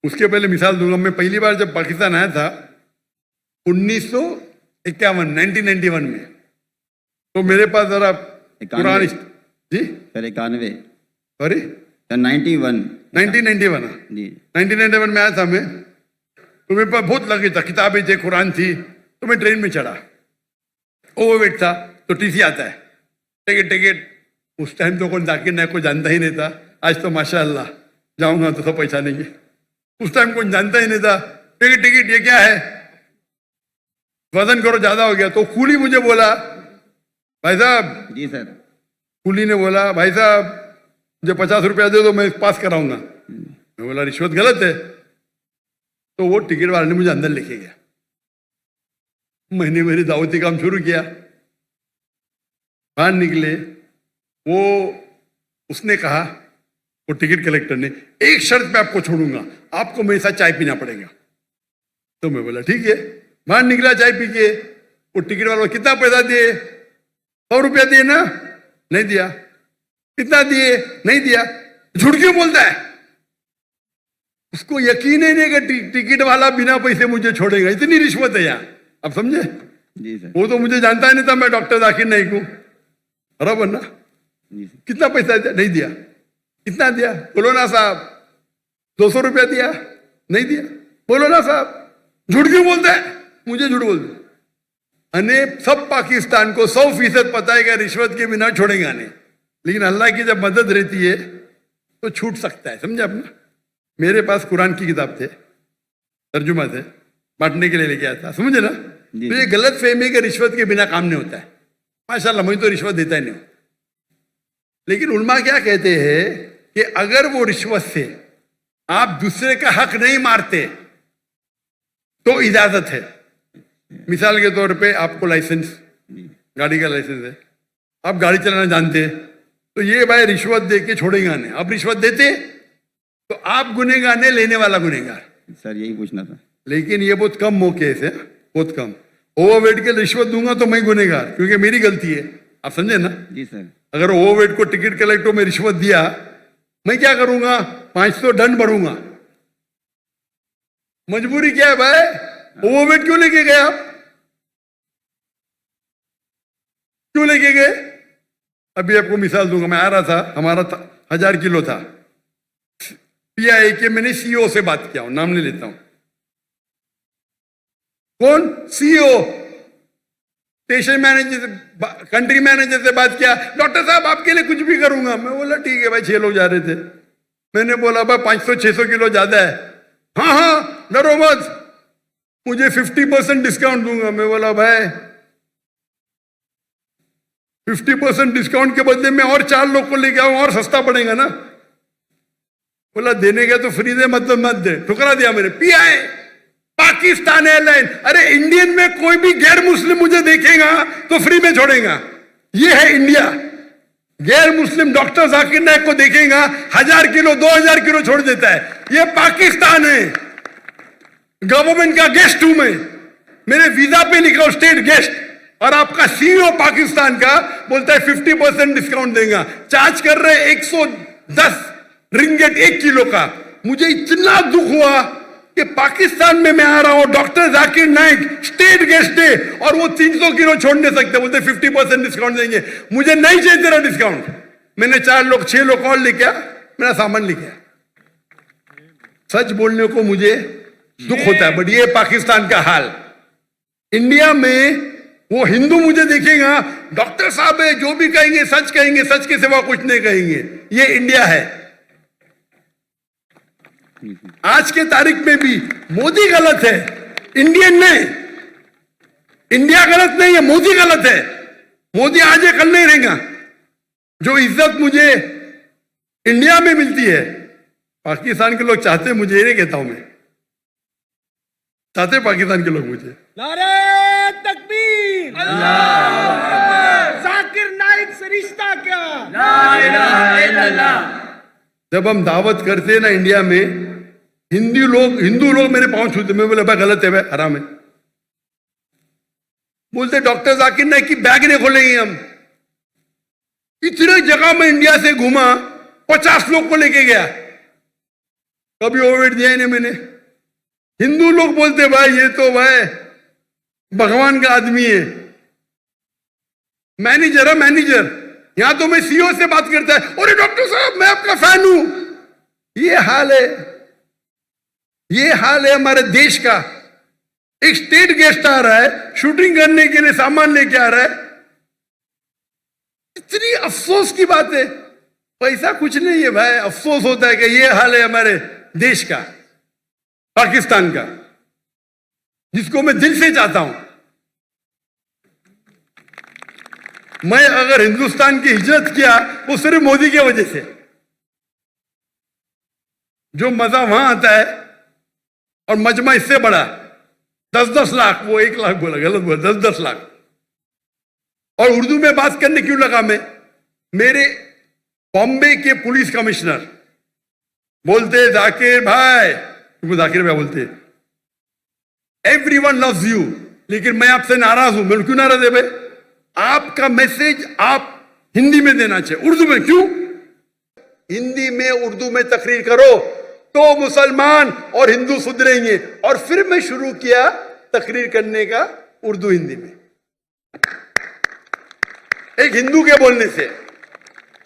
उसके पहले मिसाल दूंगा। मैं पहली बार जब पाकिस्तान आया था 1991 में, तो मेरे पास जरा कुरान जी सर 91 सॉरी सर 91 1991 जी 1991 में आया था मैं। तो मेरे पास बहुत लगे था, किताबें थी, कुरान थी। तो मैं ट्रेन में चढ़ा, ओवरवेट था, तो टीसी आता है, टिकट टिकट। उस टाइम तो कौन जाकिर नायक को जानता ही नहीं था। आज तो माशाअल्लाह जाऊंगा तो सब पहचानेंगे। उस टाइम कौन जानता ही नहीं था। टिकट टिकट ये क्या है, वजन करो ज्यादा हो गया। तो कूली मुझे बोला, भाई साहब जी सर कूली ने बोला, भाई साहब मुझे 50 रुपया दे दो, मैं पास कराऊंगा। मैं बोला रिश्वत गलत है। तो वो टिकट वाले ने मुझे अंदर लेके गया। मैंने मेरी दावती काम शुरू किया। बाहर निकले, वो उसने कहा, वो टिकट कलेक्टर ने, एक शर्त पे आपको छोड़ूंगा, आपको मेरे साथ चाय पीना पड़ेगा। तो मैं बोला ठीक है। बाहर निकला चाय पी के। वो टिकट वाला कितना पैसा दिए, 100 रुपया दिए ना, नहीं दिया। कितना दिए, नहीं दिया। झूठ क्यों बोलता है? उसको यकीन ही नहीं कि टिकट वाला बिना पैसे मुझे छोड़ेगा। इतनी रिश्वत है यहाँ, आप समझे? जी सर वो तो मुझे जानता ही नहीं था मैं डॉक्टर जाकिर नाइक हूं, बराबर ना। जी सर कितना पैसा दिया, नहीं दिया। कितना दिया, बोलो ना साहब। 200 रुपया दिया, नहीं दिया। बोलो ना साहब। झूठ क्यों बोलता है? मुझे झूठ बोलते। अने सब पाकिस्तान को 100% पता है कि रिश्वत के बिना छोड़ेगा नहीं। लेकिन अल्लाह की जब मदद रहती है तो छूट सकता है, समझे आपने? मेरे पास कुरान की किताब थे, तर्जुमा थे, बांटने के लिए लेके आया था, समझे ना। तो ये गलत फहमी कि रिश्वत के बिना काम नहीं होता है। माशाल्लाह मुझे तो रिश्वत देता ही नहीं। लेकिन उल्मा क्या कहते हैं कि अगर वो रिश्वत से आप दूसरे का हक नहीं मारते तो इजाजत है। मिसाल के तौर पे आपको लाइसेंस, गाड़ी का लाइसेंस है, आप गाड़ी चलाना जानते हैं, तो ये भाई रिश्वत दे के छोड़ेगा नहीं। आप रिश्वत देते तो आप गुनेगार नहीं, लेने वाला गुनेगार। सर यही पूछना था। लेकिन ये बहुत कम मौके से, बहुत कम। ओवरवेट के रिश्वत दूंगा तो मैं गुनेगार, क्योंकि मेरी गलती है। आप समझे ना? जी सर अगर ओवरवेट को टिकट कलेक्टर में रिश्वत दिया, मैं क्या करूंगा? 500 दंड भरूंगा। मजबूरी क्या है भाई? ओवरवेट क्यों लेके गए आप? क्यों लेके गए? अभी आपको मिसाल दूंगा। मैं आ रहा था, हमारा 1000 किलो था। पीआई के मैंने सीईओ से बात किया हूं, नाम नहीं लेता हूं। कौन? सीईओ, स्टेशन मैनेजर से, कंट्री मैनेजर से बात किया। डॉक्टर साहब आपके लिए कुछ भी करूंगा। मैं बोला ठीक है भाई। 6 लोग जा रहे थे। मैंने बोला भाई 500-600 किलो ज्यादा है। हाँ हाँ डरो मत, मुझे 50% डिस्काउंट दूंगा। मैं बोला भाई 50% डिस्काउंट के बदले में और 4 लोग को लेके आऊं, और सस्ता पड़ेगा ना। बोला देने का तो फ्री दे, मतलब मत दे। ठुकरा दिया मैंने। पीआई पाकिस्तान एयरलाइन, अरे इंडियन में कोई भी गैर मुस्लिम मुझे देखेगा तो फ्री में छोड़ेगा। ये है इंडिया। गैर मुस्लिम डॉक्टर जाकिर नाइक को देखेगा, 1000 किलो 2000 किलो छोड़ देता है। ये पाकिस्तान है। गवर्नमेंट का गेस्ट हूं मैं, मेरे वीजा पे लिखा हो स्टेट गेस्ट। और आपका सीईओ पाकिस्तान का बोलता है 50% डिस्काउंट देगा। चार्ज कर रहे 110 रिंगेट 1 किलो का। मुझे इतना दुख हुआ कि पाकिस्तान में मैं आ रहा हूं, doctor Zakir Naik state guest है, और वो 300 किलो छोड़ नहीं सकते। बोलते 50% डिस्काउंट देंगे। मुझे नहीं चाहिए तेरा डिस्काउंट। मैंने 6 लोग और लेके आया, मेरा सामान लेके आया। सच बोलने को मुझे दुख होता है, बट ये पाकिस्तान का हाल। इंडिया में वो हिंदू मुझे देखेगा, डॉक्टर साहब है, जो भी कहेंगे सच कहेंगे, सच के सिवा कुछ नहीं कहेंगे। ये इंडिया है। आज के तारीख में भी मोदी गलत है, इंडियन नहीं। इंडिया गलत नहीं है, मोदी गलत है। मोदी आज है, कल नहीं रहेगा। जो इज्जत मुझे इंडिया में मिलती है, पाकिस्तान के लोग चाहते, मुझे ये नहीं कहता हूं मैं, चाहते पाकिस्तान के लोग मुझे। नारे तकबीर, जाकिर नाइक से रिश्ता क्या? ला इलाहा इल्लल्लाह। जब हम दावत करते हैं ना इंडिया में, हिंदू लोग मेरे पांव छूते। मैं बोले भाई गलत है, भाई हराम है। बोलते डॉक्टर जाकिर नाइक की बैग नहीं खोलेंगे हम। इतने जगह में इंडिया से घूमा, 50 लोग को लेके गया। कभी ओवरवेट दिया ही नहीं मैंने। हिंदू लोग बोलते भाई ये तो भाई भगवान का आदमी है, मैनेजर है मैनेजर। यहां तो मैं सीईओ से बात करता है, अरे डॉक्टर साहब मैं आपका फैन हूं। ये हाल है, ये हाल है हमारे देश का। एक स्टेट गेस्ट आ रहा है, शूटिंग करने के लिए सामान लेके आ रहा है। इतनी अफसोस की बात है। पैसा कुछ नहीं है भाई, अफसोस होता है कि ये हाल है हमारे देश का, पाकिस्तान का, जिसको मैं दिल से चाहता हूं। मैं अगर हिंदुस्तान की हिजरत किया वो सिर्फ मोदी की वजह से। जो मजा वहां आता है, और मजमा इससे बड़ा 10-10 लाख, वो 1 लाख बोला, गलत बोला, 10-10 लाख। और उर्दू में बात करने क्यों लगा मैं? मेरे बॉम्बे के पुलिस कमिश्नर बोलते जाकिर भाई, तुमको जाकिर भाई बोलते, एवरीवन लव्स यू, लेकिन मैं आपसे नाराज हूं। मैं क्यों नाराज है भाई? आपका मैसेज आप हिंदी में देना चाहिए, उर्दू में क्यों? हिंदी में उर्दू में तकरीर करो तो मुसलमान और हिंदू सुधरेंगे। और फिर मैं शुरू किया तकरीर करने का उर्दू हिंदी में, एक हिंदू के बोलने से,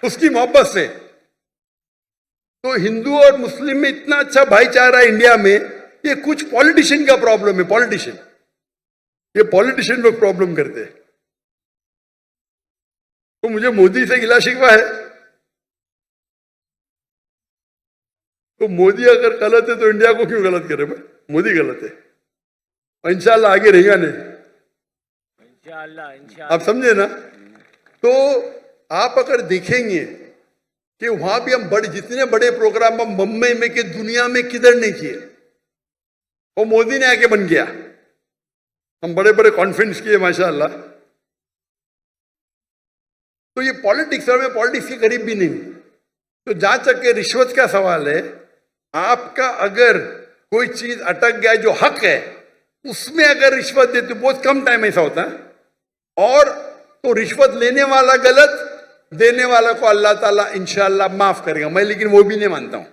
उसकी मोहब्बत से। तो हिंदू और मुस्लिम में इतना अच्छा भाईचारा है इंडिया में। ये कुछ पॉलिटिशियन का प्रॉब्लम है, पॉलिटिशियन, ये पॉलिटिशियन लोग प्रॉब्लम करते हैं। तो मुझे मोदी से गिला शिकवा है, तो मोदी अगर गलत है तो इंडिया को क्यों गलत करे भाई? मोदी गलत है, इंशाल्लाह आगे रहेगा नहीं, इंशाल्लाह। आप समझे ना? तो आप अगर देखेंगे कि वहां भी हम जितने बड़े प्रोग्राम हम मुंबई में कि दुनिया में किधर नहीं किए, वो मोदी ने आके बन गया। हम बड़े बड़े कॉन्फ्रेंस किए माशाल्लाह। तो ये पॉलिटिक्स, और मैं पॉलिटिक्स के करीब भी नहीं हूं। तो जहां तक के रिश्वत का सवाल है, आपका अगर कोई चीज अटक गया जो हक है, उसमें अगर रिश्वत देते, बहुत कम टाइम ऐसा होता है, और तो रिश्वत लेने वाला गलत, देने वाला को अल्लाह ताला इंशाअल्लाह माफ करेगा। मैं लेकिन वो भी नहीं मानता हूं।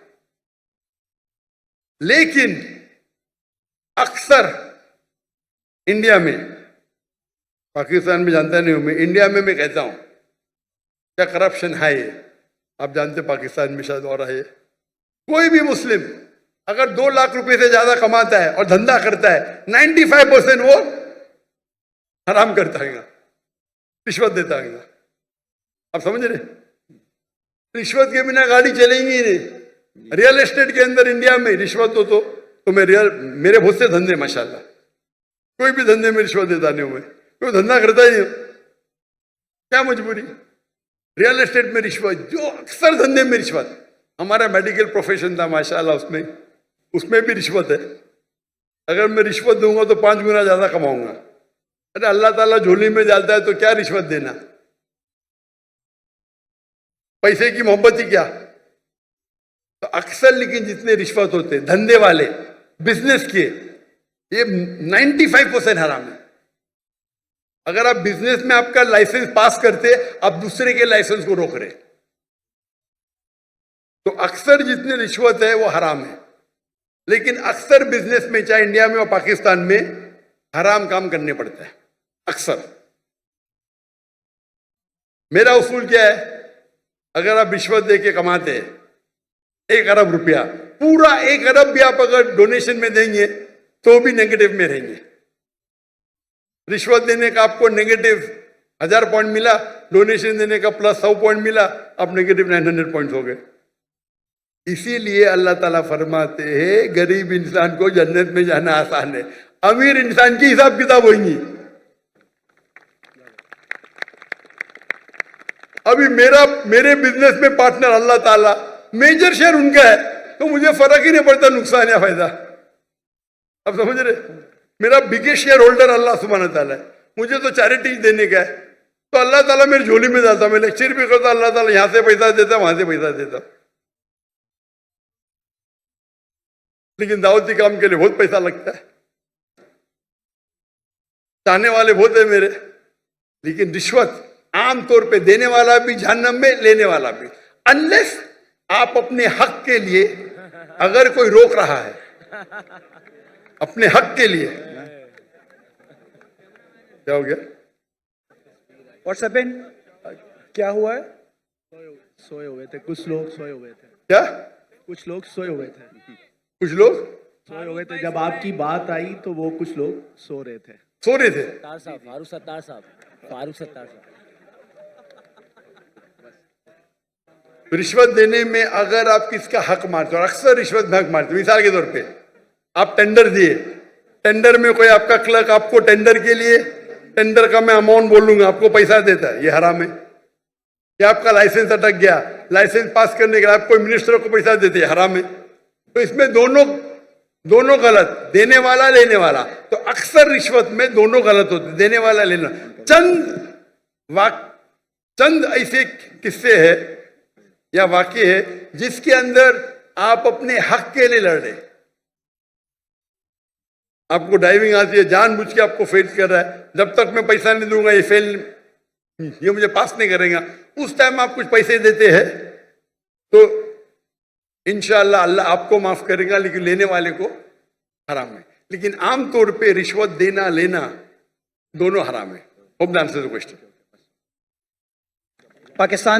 लेकिन अक्सर इंडिया में, पाकिस्तान में जानता नहीं हूं मैं, इंडिया में मैं कहता हूं क्या करप्शन है। आप जानते पाकिस्तान में शायद और है। कोई भी मुस्लिम अगर 2 लाख रुपए से ज्यादा कमाता है और धंधा करता है, 95% वो हराम करता है, रिश्वत देता है। आप समझ रहे? रिश्वत के बिना गाड़ी चलेंगी ही नहीं। रियल एस्टेट के अंदर इंडिया में रिश्वत हो तो मैं मेरे बहुत से धंधे माशाल्लाह, कोई भी धंधे में रिश्वत देता नहीं हूं मैं, कोई धंधा करता ही नहीं, क्या मजबूरी? रियल एस्टेट में रिश्वत, जो अक्सर धंधे में रिश्वत। हमारा मेडिकल प्रोफेशन था माशाल्लाह, उसमें भी रिश्वत है। अगर मैं रिश्वत दूंगा तो 5 गुना ज्यादा कमाऊंगा। अरे अल्लाह ताला झोली में डालता है तो क्या रिश्वत देना? पैसे की मोहब्बत ही क्या? तो अक्सर लेकिन जितने रिश्वत होते धंधे वाले, बिजनेस के, ये 95% हराम है। अगर आप बिजनेस में आपका लाइसेंस पास करते, आप दूसरे के लाइसेंस को रोक रहे, तो अक्सर जितने रिश्वत है वो हराम है। लेकिन अक्सर बिजनेस में, चाहे इंडिया में और पाकिस्तान में, हराम काम करने पड़ता है अक्सर। मेरा उसूल क्या है? अगर आप रिश्वत देके कमाते हैं 1 अरब रुपया, पूरा 1 अरब भी आप अगर डोनेशन में देंगे तो भी नेगेटिव में रहेंगे। रिश्वत देने का आपको नेगेटिव 1000 पॉइंट मिला, डोनेशन देने का प्लस 100 पॉइंट मिला, आप नेगेटिव 900 पॉइंट हो गए। इसीलिए अल्लाह ताला फरमाते हैं गरीब इंसान को जन्नत में जाना आसान है, अमीर इंसान की हिसाब किताब होगी। अभी मेरे बिजनेस में पार्टनर अल्लाह ताला, मेजर शेयर उनका है, तो मुझे फर्क ही नहीं पड़ता नुकसान या फायदा। अब समझ रहे? मेरा बिगेस्ट शेयर होल्डर अल्लाह सुब्हान ताला है, मुझे तो चैरिटी देने का है, तो अल्लाह ताला मेरी झोली में डालता। मैं लेक्चर भी करता, अल्लाह ताला यहां से पैसा देता, वहां से पैसा देता। लेकिन दावती काम के लिए बहुत पैसा लगता है, चाहने वाले बहुत है मेरे। लेकिन रिश्वत आमतौर पे देने वाला भी जहन्नम में, लेने वाला भी, अनलेस आप अपने हक के लिए अगर कोई रोक रहा है अपने हक के लिए, क्या हो गया? What's happened? क्या हुआ है? सोए हुए थे कुछ लोग, सोए हुए थे, क्या कुछ लोग सोए हुए थे, कुछ लोग सोए हुए थे। जब आपकी बात आई तो वो कुछ लोग सो रहे थे। सो रहे थे? सत्तार साहब, फारूक सत्तार साहब, फारूक सत्तार साहब। रिश्वत देने में अगर आप किसका हक मारते हो, और अक्सर रिश्वत में हक मारते हो, मिसाल के तौर पे आप टेंडर दिए, टेंडर में कोई आपका क्लर्क आपको टेंडर के लिए, टेंडर का मैं अमाउंट बोलूंगा, आपको पैसा देता है, ये हराम है। या आपका लाइसेंस अटक गया, लाइसेंस पास करने के लिए आप कोई मिनिस्टर को पैसा देते हैं, हराम है। तो इसमें दोनों गलत, देने वाला लेने वाला। तो अक्सर रिश्वत में दोनों गलत होते, देने वाला लेना। चंद ऐसे किस्से है या वाक्य है जिसके अंदर आप अपने हक के लिए लड़ रहे। आपको ड्राइविंग आती है, जानबूझ के आपको फेल कर रहा है, जब तक मैं पैसा नहीं दूंगा ये मुझे पास नहीं करेगा। उस टाइम आप कुछ पैसे देते हैं तो इंशाअल्लाह अल्लाह आपको माफ करेगा, लेकिन लेने वाले को हराम है। लेकिन आमतौर पे रिश्वत देना लेना दोनों हराम है। Hope the answer the question. Pakistan